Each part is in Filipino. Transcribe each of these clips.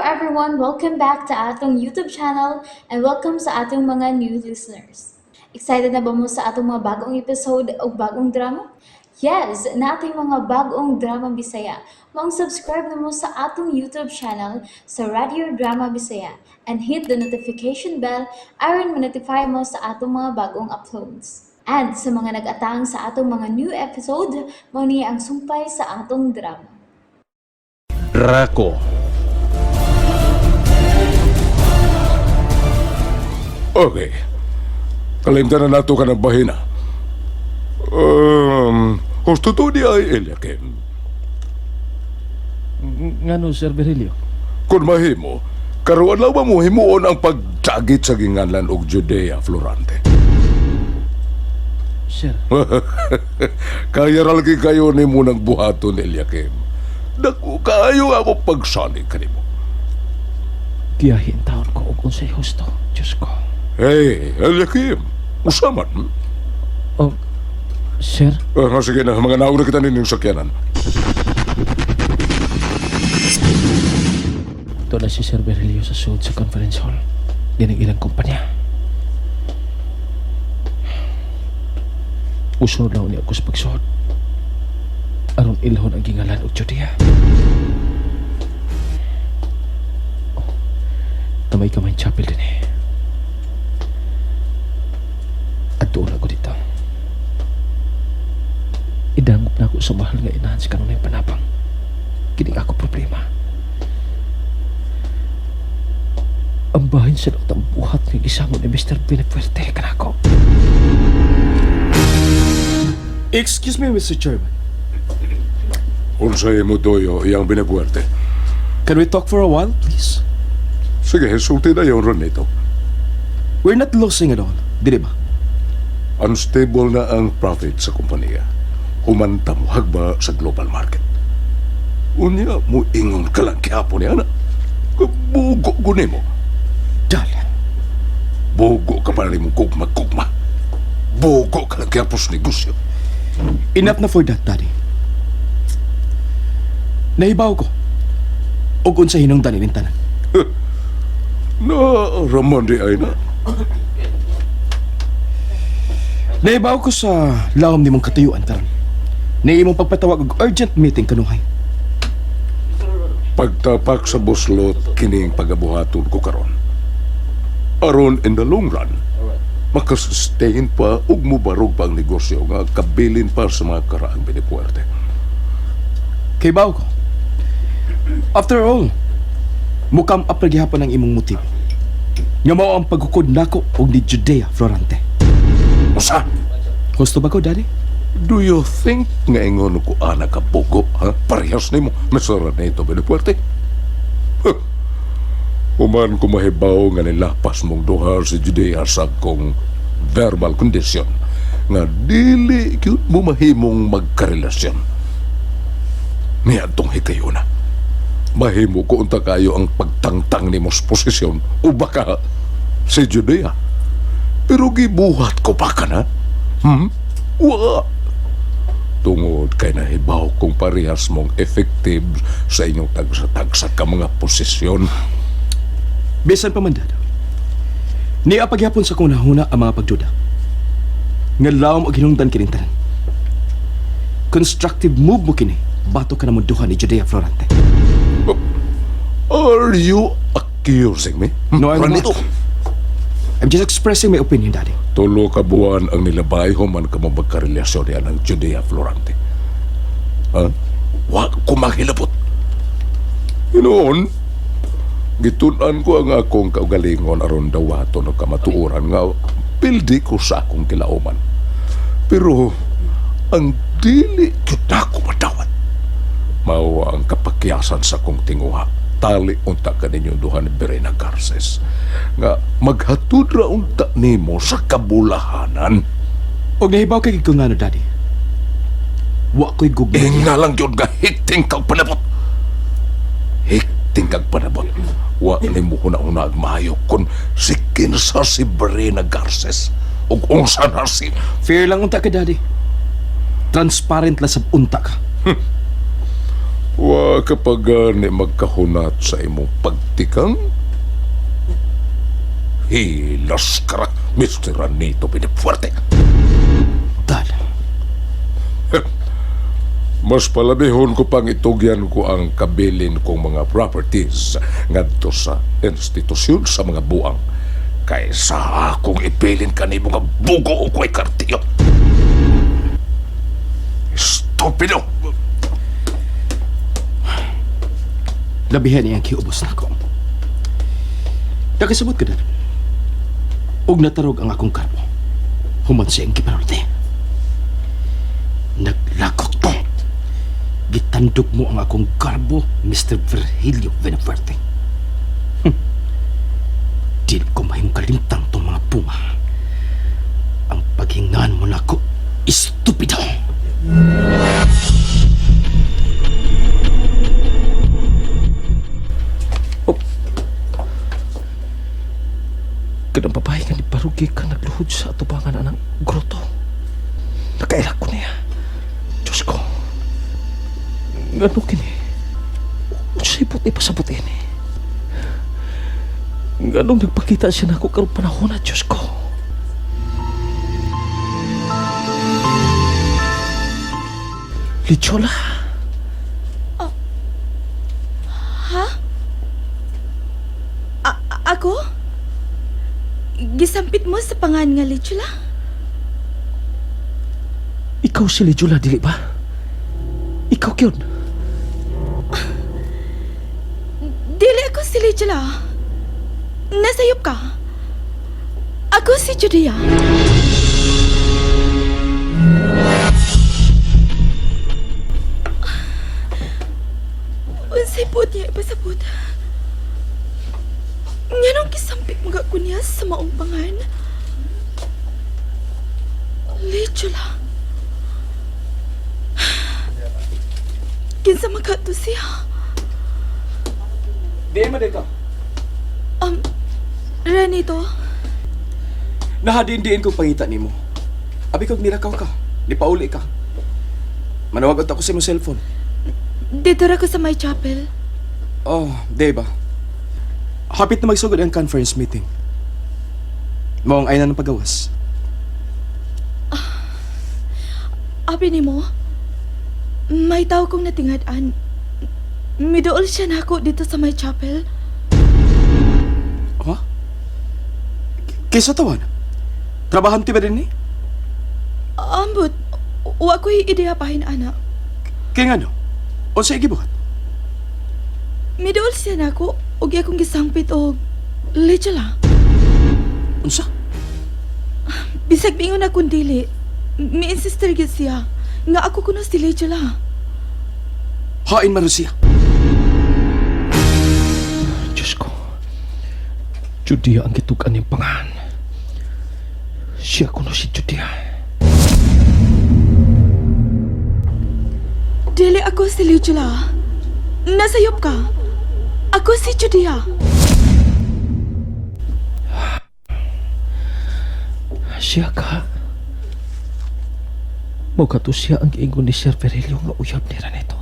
everyone, welcome back to atong YouTube channel and welcome sa atong mga new listeners. Excited na ba mo sa atong mga bagong episode o bagong drama? Yes, na ating mga bagong drama Bisaya. Subscribe na mo sa atong YouTube channel sa Radio Drama Bisaya and hit the notification bell aron ma-notify mo sa atong mga bagong uploads. And sa mga nag-atang sa atong mga new episode, mo niya ang sumpay sa atong drama. Draco. Okay. Kalimtan na nato ka ng bahina. Gusto to di ay Eliakim. Ngano, Sir Virgilio? Kung mahimo, karuan lang ba mo himuon ang pagtagit sa ginganlan og Judea Florante? Sir, Kaya ralagi kayo ni mo ng buhaton, Eliakim. Naku, kayo ako pagsanig ka mo. giyahin taon ko og unsay husto. Diyos ko. Hey, Eliakim, usaman. Oh, Sir? Sige na, mga nauna kita ninyong sakyanan. Ito na si Sir Virgilio sa suod sa conference hall. Dinig ilang kumpanya. Usunod lang niya ako sa pagsuod. Aron ilhon ang gingalan o Judea. Namay kamay chapel din eh. At doon ako dito. Idangop na ako sa mahal nga inahan sa kanunay panapang. Kining ako problema. Ang bahin sa laot ang buhat ng isamo ni Mr. Benefuerte kanako. Excuse me, Mr. Chairman. Unsay mo toyo iyang binabuerte. Can we talk for a while, please? Sige, sulti na yung ron nito. We're not losing at all, di ba? Unstable na ang profit sa kumpanya. Humanta mo hagba sa global market. Unya mo ingon ka lang kihapon niya na. Bugo gunin mo. Dalian. Bugo ka pa rin mong kugma-kugma. Bugo ka lang kihapon sa negosyo. Enough na for that, Daddy. Nahibaw ko. Og unsa hinungdan ining tanan. Na, Ramon di ay na. Nahibaw ko sa lawom ni mong katuyuan karon. Na imong pagpatawag og urgent meeting kanuhay. Pagtapak sa buslot, kining pagabuhaton ko karon. Aron in the long run, makasustain pa ug mubarog pa ang negosyo nga kabilin pa sa mga karaang binipuerte. Kay baw ko. After all, mukam up na gihapon ang imong motibo. Nga mao ang pagkukod nako og ni Judea Florante. Usa, Gusto ba ko, Daddy? do you think nga ingon ko anak ka bugo, ha? Parehas ni mo, masara na ito binipuerte. Huh. Human ko mahibaw nga nilapas mong duha sa Judea sa kong verbal condition nga dili kyut mo mahimong magkarelasyon. Niya tong hikayo na. Mahimo ko unta kayo ang pagtangtang ni mos posisyon o baka si Judea. Pero gibuhat ko pa ka na. Wa. Tungod kay nahibaw kung parehas mong effective sa inyong tagsa-tagsa ka mga posisyon. Bisan pa man, Dad. Niya paghapon sa kunahuna ang mga pagduda. Nga lawom og hinungdan kining tanan. Constructive move mo kini bato ka na munduhan ni Judea Florante. Are you accusing me? No, I'm Ranito. not. I'm just expressing my opinion, Daddy. Tulo ka buwan ang nilabay human ka mong magkarelasyon niya ng Judea Florante. Ha? Wa kumahilapot. Ginoon, gitunan ko ang akong kaugalingon aron dawaton o kamatuoran nga pildi ko sa akong kilauman. Pero ang dili gyud nako madawat. Mao ang kapakyasan sa kong tinguha. Tali unta ka ninyong duha ni Berena Garces nga maghatod ra unta nimo sa kabulahanan. Og nahibaw kay ko nga no, Daddy. Wa ko'y gugma. Nga lang yun nga hikting kag panabot. Hikting kag panabot. Wa nimo una-una ag maayo kun si kinsa si Berena Garces ug unsa na si Fair lang unta ka, Daddy. Transparent lang sa unta ka. Wa kapag ni magkahunat sa imong pagtikang, hilas ka ra, Mr. Ranito Benefuerte. Dad, Mas palabihon ko pang itugyan ko ang kabilin kong mga properties ngadto sa institusyon sa mga buang kaysa akong ipilin ka ni mga bugo o ko'y kartiyo. Stupido! labihan niyang kiubos na ako. Nakasabot ka, Dad. Og natarog ang akong karbo. Human siya ang kiparorte. Naglakot ko. Gitandog mo ang akong karbo, Mr. Virgilio Benefuerte. Dili ko mahimong kalimtang tong mga puma. Ang paghingaan mo na ako, estupido! Kadang babae nga ni Parugi ka nagluhod sa atubangan ng groto. Nakailak ko niya. Diyos ko. Ngano kini? Unsay puti pasabot ini? Nganong nagpakita siya na ako karong panahon na Diyos ko? Lichola? Ako? Gisampit mo sa pangan nga Lichula? Ikaw si Lichola, dili ba? Ikaw yun. Dili ako si Lichula. Nasayop ka. Ako si Judea. Unsay puot niya ipasabot? Nganong kisampit mga kunya sa maong pangan? Lichula. Kinsa magato siya? Di mo dito. Renito? Nahadindiin kong pangita ni mo. Abi kong nirakaw ka. Di pauli ka. Manawagot ako sa imong cellphone. Dito ra ko sa my chapel. Oh, di ba? Hapit na magsugod ang conference meeting. Maong ay na ng pagawas. Abi ni mo, may tao kong natingad-an. Midool siya na ako dito sa my chapel. Ha? Kaysa tawan? Trabahan ti ba din ni? Ambot, wa ko'y ideya pahin, anak. Kaya nga no? O sa igibuhat? Midool siya na ako, ug akong gisangpit og Lichula. Unsa? Bisag bingon akong dili, mi-insister gid siya nga ako kuno si Lichula. Hain man siya. Diyos ko. Judea ang gitugan niyang pangahan. Siya kuno si Judea. Dili ako si Lichula. Nasayop ka. Ako si Judea. Siya ka. Mauka to siya ang giingon ni Sir Virgilio nga uyab ni Ranito.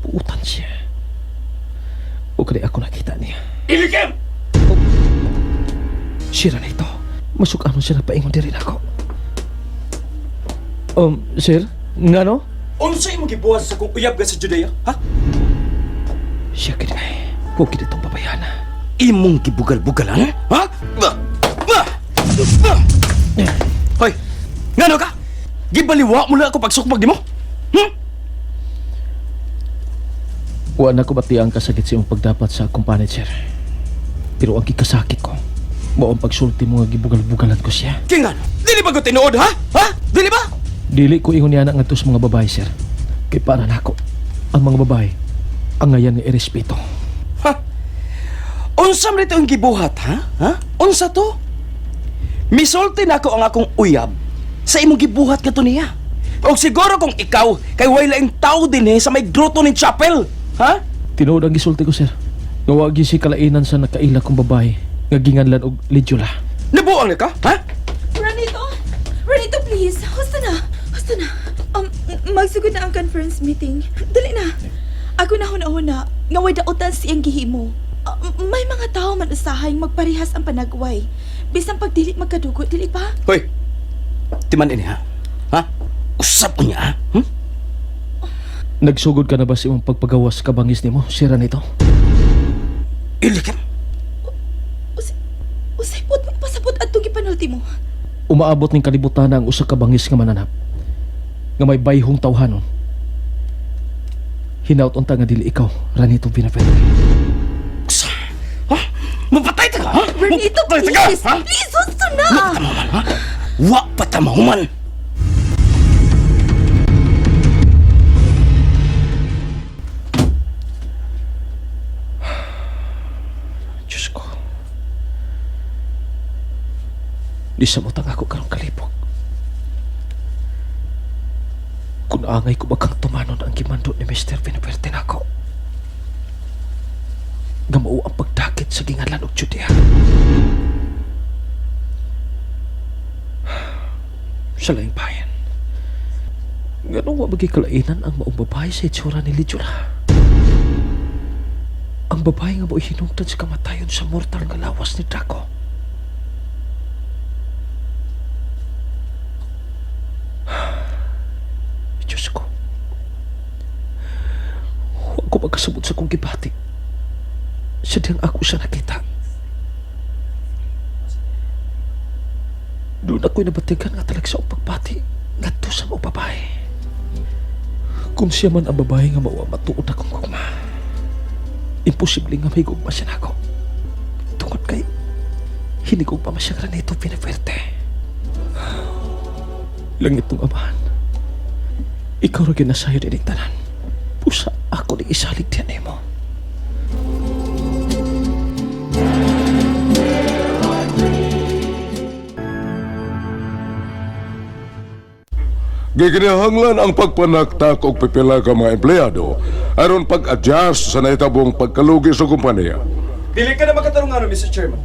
Puutan siya. O kaya ako nakita niya. Ilikim! Si Ranito. Masuk ano siya nagpaingon din rin ako. Sir? Nga no? Unsa imong gibuhat sa kung uyab ka sa Judea? Ha? Siya kinay. Huwag itong babayana. Imong gibugal-bugalan? Ha? Hoy, ngano ka? Gibaliwa mo lang ako pagsukpag nimo? Wa na ko batiang kasakit sa iyong pagdapat sa akong panit, sir. Pero ang kikasakit ko, mao ang pagsulti mo nga gibugal-bugalan ko siya. Kaya ngano? Dili ba ko tinuod, ha? Ha? Dili ba? Dili ko ingon niya ngadto sa mga babae, sir. Kay para nako, ang mga babae, ang ngayan nga irespeto. Ha? Unsa man ito ang gibuhat, ha? Ha? Unsa to? Misulti na ako ang akong uyab sa imong gibuhat kato niya. O siguro kung ikaw, kay way laing tao din sa may groto ni chapel, ha? Tinuod ang gisulti ko, sir. Nga wagi si kalainan sa nakaila kong babae nga ginganlan og Lijola. Nabuang na ka, ha? Renito! Renito, Please, husto na. Husto na. Magsugod na ang conference meeting. Dali na. Ako na huna-huna, nga way daotan siyang gihimo. May mga tao man usahay magparihas ang panagway. Bisang pagdili magkadugo, dili ba? Hoy, timan ini ha? Ha? Usap ko niya ha? Hmm? Nagsugod ka na ba sa imong pagpagawas kabangis nimo, sira nito? Ilikan. Usay pot magpasabot at tugi panulti mo. Umaabot ning kalibutan ang usa ka bangis nga mananap. Nga may bayhong tawhanon. Hinaut unta nga dili ikaw, Ranito Pinaperte. Usa. Ha? Mapatay ta ka ha? Renito, Mapatay ta ka, please! ha? Please, husto na! Tamaman ha? Wa pa tamahuman. Diyos ko. Di sa mutang ako karong kalipok. Kung angay ko bagang tumanon ang gimando ni Mr. Pinaperte na ako. Gamao ang pagdakit sa gingalan og Judea. Sa laing bayan. Ganong wabagi kalainan ang maong babae sa itsura ni Lydia. Ang babae nga mo'y hinungtad sa kamatayon sa mortal nga lawas ni Draco. Diyos ko. Huwag ko magkasabot sa kong gibati. Sadyang ako siya nakita. Doon ako'y nabatigan nga talag sa pagpati ngadto sa mga babae. Kung siya man ang babae nga mauwa matuod akong gugma, imposible nga may gugma siya nako. Tungkol kay hinigugma pa siya Ranito Pinaperte. Langit ng amahan, ikaw rin ginasayo din tanan. Pusa ako ni isalig diyan mo. Giginahanglan ang pagpanaktak og pipila ka mga empleyado aron pag-adjust sa nahitabong pagkalugi sa kumpanya. Dili ka na makatarungan, Mr. Chairman.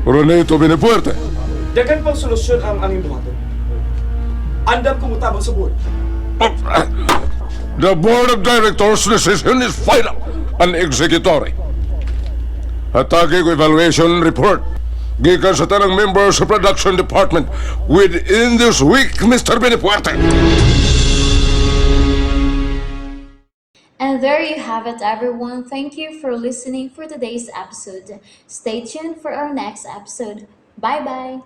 Ranito Pinaperte. Dagan pang solusyon ang aming buhaton. Andam kumutabang sa board. The Board of Directors' decision is final and executory. Hatagi ko evaluation report gikan sa tanang members sa production department within this week, Mr. Benefuerte. And there you have it, everyone. Thank you for listening for today's episode. Stay tuned for our next episode. Bye bye.